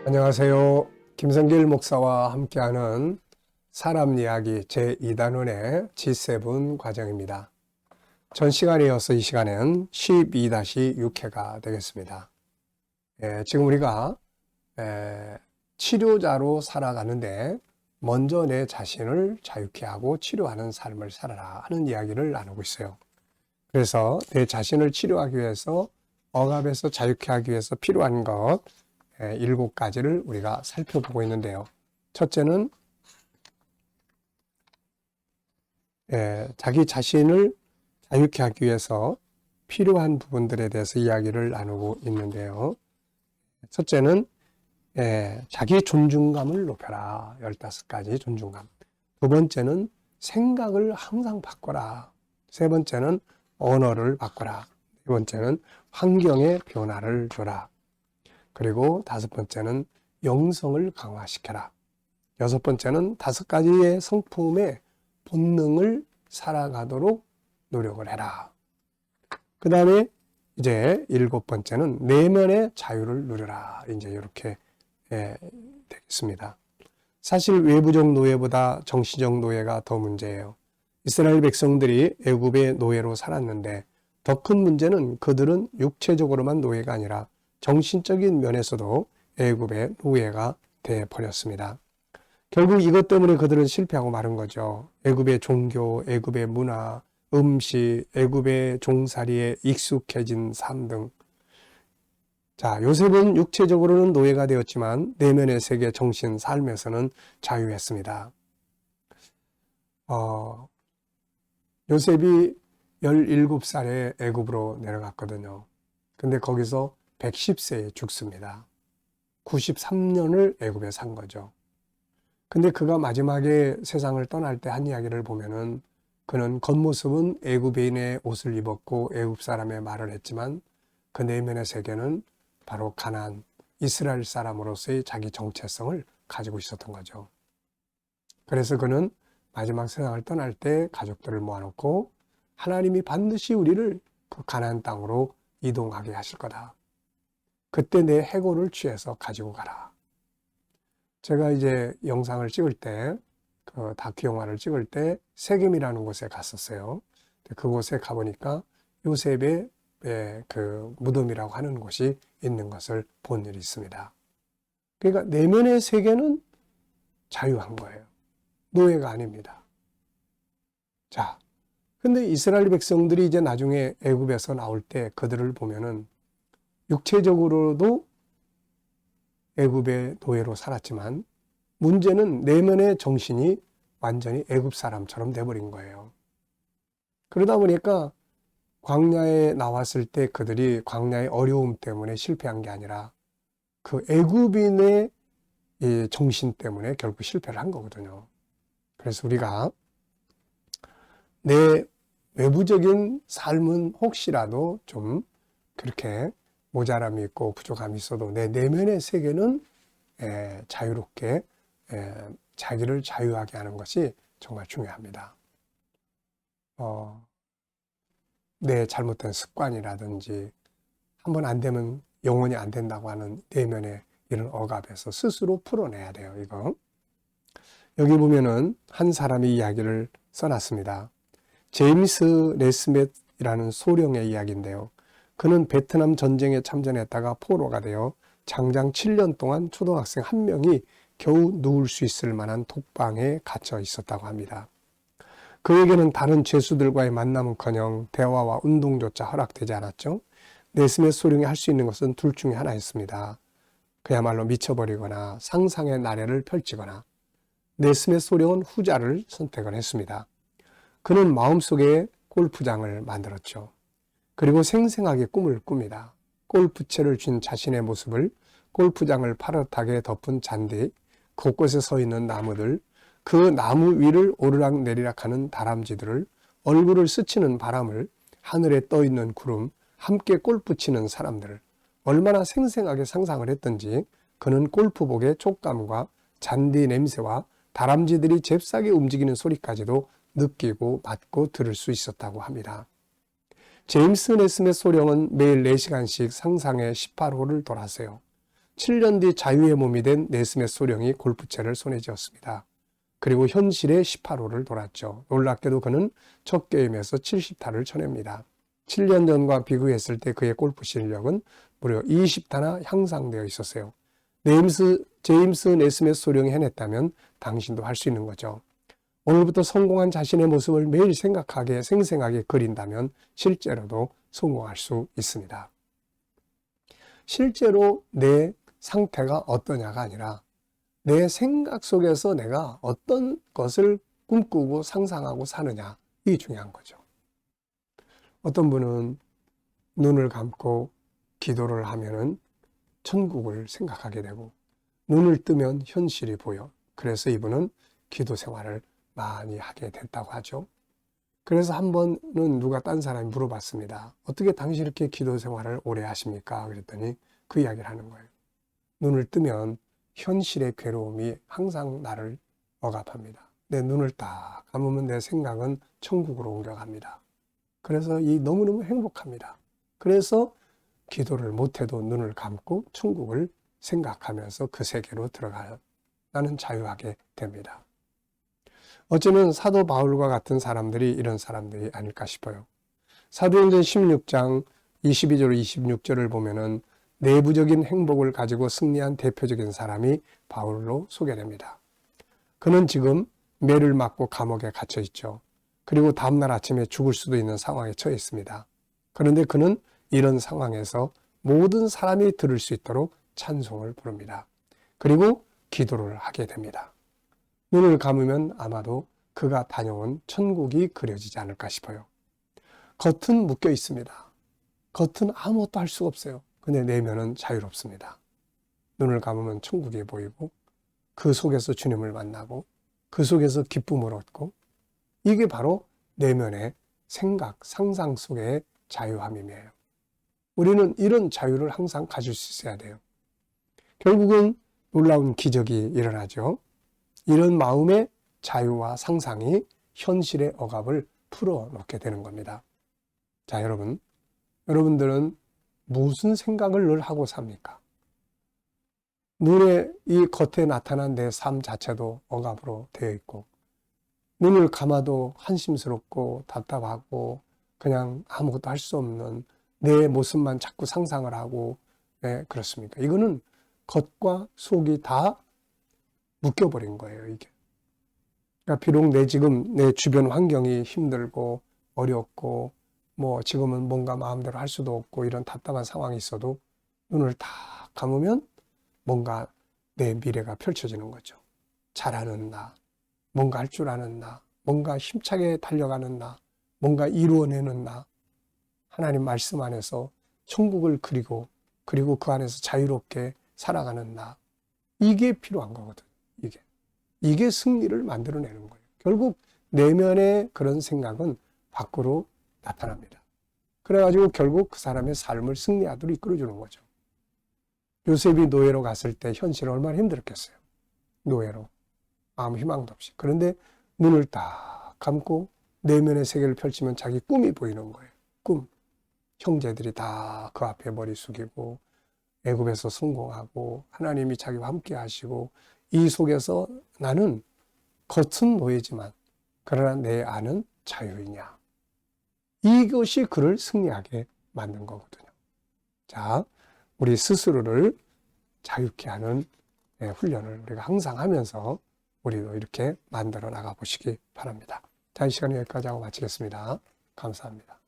안녕하세요. 김성길 목사와 함께하는 사람 이야기 제2단원의 G7 과정입니다. 전 시간에 이어서 이 시간엔 12-6회가 되겠습니다. 지금 우리가 치료자로 살아가는데 먼저 내 자신을 자유케 하고 치료하는 삶을 살아라 하는 이야기를 나누고 있어요. 그래서 내 자신을 치료하기 위해서 억압에서 자유케 하기 위해서 필요한 것 7가지를 우리가 살펴보고 있는데요. 첫째는 자기 자신을 자유케 하기 위해서 필요한 부분들에 대해서 이야기를 나누고 있는데요. 첫째는 자기 존중감을 높여라. 15가지 존중감. 두 번째는 생각을 항상 바꿔라. 세 번째는 언어를 바꿔라. 네 번째는 환경의 변화를 줘라. 그리고 5번째는 영성을 강화시켜라. 6번째는 5가지의 성품의 본능을 살아가도록 노력을 해라. 그 다음에 이제 7번째는 내면의 자유를 누려라. 이제 이렇게 되겠습니다. 사실 외부적 노예보다 정신적 노예가 더 문제예요. 이스라엘 백성들이 애굽의 노예로 살았는데 더 큰 문제는 그들은 육체적으로만 노예가 아니라 정신적인 면에서도 애굽의 노예가 되어버렸습니다. 결국 이것 때문에 그들은 실패하고 마른 거죠. 애굽의 종교, 애굽의 문화, 음식, 애굽의 종살이에 익숙해진 삶 등. 자, 요셉은 육체적으로는 노예가 되었지만 내면의 세계, 정신, 삶에서는 자유했습니다. 요셉이 17살에 애굽으로 내려갔거든요. 근데 거기서 110세에 죽습니다. 93년을 애굽에 산 거죠. 근데 그가 마지막에 세상을 떠날 때 한 이야기를 보면은 그는 겉모습은 애굽인의 옷을 입었고 애굽 사람의 말을 했지만 그 내면의 세계는 바로 가나안, 이스라엘 사람으로서의 자기 정체성을 가지고 있었던 거죠. 그래서 그는 마지막 세상을 떠날 때 가족들을 모아놓고 하나님이 반드시 우리를 그 가나안 땅으로 이동하게 하실 거다. 그때 내 해골을 취해서 가지고 가라. 제가 이제 영상을 찍을 때, 그 다큐 영화를 찍을 때 세겜이라는 곳에 갔었어요. 그곳에 가보니까 요셉의 그 무덤이라고 하는 곳이 있는 것을 본 일이 있습니다. 그러니까 내면의 세계는 자유한 거예요. 노예가 아닙니다. 자, 근데 이스라엘 백성들이 이제 나중에 애굽에서 나올 때 그들을 보면은 육체적으로도 애굽의 노예로 살았지만 문제는 내면의 정신이 완전히 애굽 사람처럼 돼버린 거예요. 그러다 보니까 광야에 나왔을 때 그들이 광야의 어려움 때문에 실패한 게 아니라 그 애굽인의 이 정신 때문에 결국 실패를 한 거거든요. 그래서 우리가 내 외부적인 삶은 혹시라도 좀 그렇게 모자람이 있고 부족함이 있어도 내 내면의 세계는 자유롭게 자기를 자유하게 하는 것이 정말 중요합니다. 내 잘못된 습관이라든지 한번 안 되면 영원히 안 된다고 하는 내면의 이런 억압에서 스스로 풀어내야 돼요. 이거 여기 보면은 한 사람이 이야기를 써놨습니다. 제임스 네스мет이라는 소령의 이야기인데요. 그는 베트남 전쟁에 참전했다가 포로가 되어 장장 7년 동안 초등학생 한 명이 겨우 누울 수 있을 만한 독방에 갇혀 있었다고 합니다. 그에게는 다른 죄수들과의 만남은커녕 대화와 운동조차 허락되지 않았죠. 네스멧 소령이 할 수 있는 것은 둘 중에 하나였습니다. 그야말로 미쳐버리거나 상상의 나래를 펼치거나. 네스멧 소령은 후자를 선택을 했습니다. 그는 마음속에 골프장을 만들었죠. 그리고 생생하게 꿈을 꿉니다. 골프채를 쥔 자신의 모습을 골프장을 파릇하게 덮은 잔디, 곳곳에 서 있는 나무들, 그 나무 위를 오르락내리락하는 다람쥐들을, 얼굴을 스치는 바람을, 하늘에 떠있는 구름, 함께 골프 치는 사람들을 얼마나 생생하게 상상을 했던지 그는 골프복의 촉감과 잔디 냄새와 다람쥐들이 잽싸게 움직이는 소리까지도 느끼고 맡고 들을 수 있었다고 합니다. 제임스 네스멧 소령은 매일 4시간씩 상상의 18홀을 돌았어요. 7년 뒤 자유의 몸이 된 네스메스 소령이 골프채를 손에 쥐었습니다. 그리고 현실의 18홀을 돌았죠. 놀랍게도 그는 첫 게임에서 70타를 쳐냅니다. 7년 전과 비교했을 때 그의 골프 실력은 무려 20타나 향상되어 있었어요. 제임스 네스메스 소령이 해냈다면 당신도 할 수 있는 거죠. 오늘부터 성공한 자신의 모습을 매일 생생하게 그린다면 실제로도 성공할 수 있습니다. 실제로 내 상태가 어떠냐가 아니라 내 생각 속에서 내가 어떤 것을 꿈꾸고 상상하고 사느냐, 이게 중요한 거죠. 어떤 분은 눈을 감고 기도를 하면은 천국을 생각하게 되고 눈을 뜨면 현실이 보여. 그래서 이분은 기도 생활을 많이 하게 됐다고 하죠. 그래서 한 번은 누가 딴 사람이 물어봤습니다. 어떻게 당신 이렇게 기도 생활을 오래 하십니까? 그랬더니 그 이야기를 하는 거예요. 눈을 뜨면 현실의 괴로움이 항상 나를 억압합니다. 내 눈을 딱 감으면 내 생각은 천국으로 옮겨갑니다. 그래서 너무너무 행복합니다. 그래서 기도를 못해도 눈을 감고 천국을 생각하면서 그 세계로 들어가는 나는 자유하게 됩니다. 어쩌면 사도 바울과 같은 사람들이 이런 사람들이 아닐까 싶어요. 사도행전 16장 22절 26절을 보면은 내부적인 행복을 가지고 승리한 대표적인 사람이 바울로 소개됩니다. 그는 지금 매를 맞고 감옥에 갇혀 있죠. 그리고 다음날 아침에 죽을 수도 있는 상황에 처해 있습니다. 그런데 그는 이런 상황에서 모든 사람이 들을 수 있도록 찬송을 부릅니다. 그리고 기도를 하게 됩니다. 눈을 감으면 아마도 그가 다녀온 천국이 그려지지 않을까 싶어요. 겉은 묶여 있습니다. 겉은 아무것도 할 수가 없어요. 근데 내면은 자유롭습니다. 눈을 감으면 천국이 보이고 그 속에서 주님을 만나고 그 속에서 기쁨을 얻고 이게 바로 내면의 생각, 상상 속의 자유함이에요. 우리는 이런 자유를 항상 가질 수 있어야 돼요. 결국은 놀라운 기적이 일어나죠. 이런 마음의 자유와 상상이 현실의 억압을 풀어놓게 되는 겁니다. 자, 여러분들은 무슨 생각을 늘 하고 삽니까? 눈에 이 겉에 나타난 내 삶 자체도 억압으로 되어 있고 눈을 감아도 한심스럽고 답답하고 그냥 아무것도 할 수 없는 내 모습만 자꾸 상상을 하고 그렇습니까? 이거는 겉과 속이 다 묶여버린 거예요, 이게. 그러니까 비록 지금 내 주변 환경이 힘들고 어렵고 지금은 뭔가 마음대로 할 수도 없고 이런 답답한 상황이 있어도 눈을 다 감으면 뭔가 내 미래가 펼쳐지는 거죠. 잘하는 나, 뭔가 할 줄 아는 나, 뭔가 힘차게 달려가는 나, 뭔가 이루어내는 나, 하나님 말씀 안에서 천국을 그리고 그 안에서 자유롭게 살아가는 나, 이게 필요한 거거든요. 이게 승리를 만들어내는 거예요. 결국 내면의 그런 생각은 밖으로 나타납니다. 그래가지고 결국 그 사람의 삶을 승리하도록 이끌어주는 거죠. 요셉이 노예로 갔을 때 현실은 얼마나 힘들었겠어요. 노예로. 아무 희망도 없이. 그런데 눈을 딱 감고 내면의 세계를 펼치면 자기 꿈이 보이는 거예요. 꿈. 형제들이 다 그 앞에 머리 숙이고 애굽에서 성공하고 하나님이 자기와 함께 하시고 이 속에서 나는 겉은 노예지만 그러나 내 안은 자유이냐. 이것이 그를 승리하게 만든 거거든요. 자, 우리 스스로를 자유케 하는 훈련을 우리가 항상 하면서 우리도 이렇게 만들어 나가 보시기 바랍니다. 자, 이 시간 여기까지 하고 마치겠습니다. 감사합니다.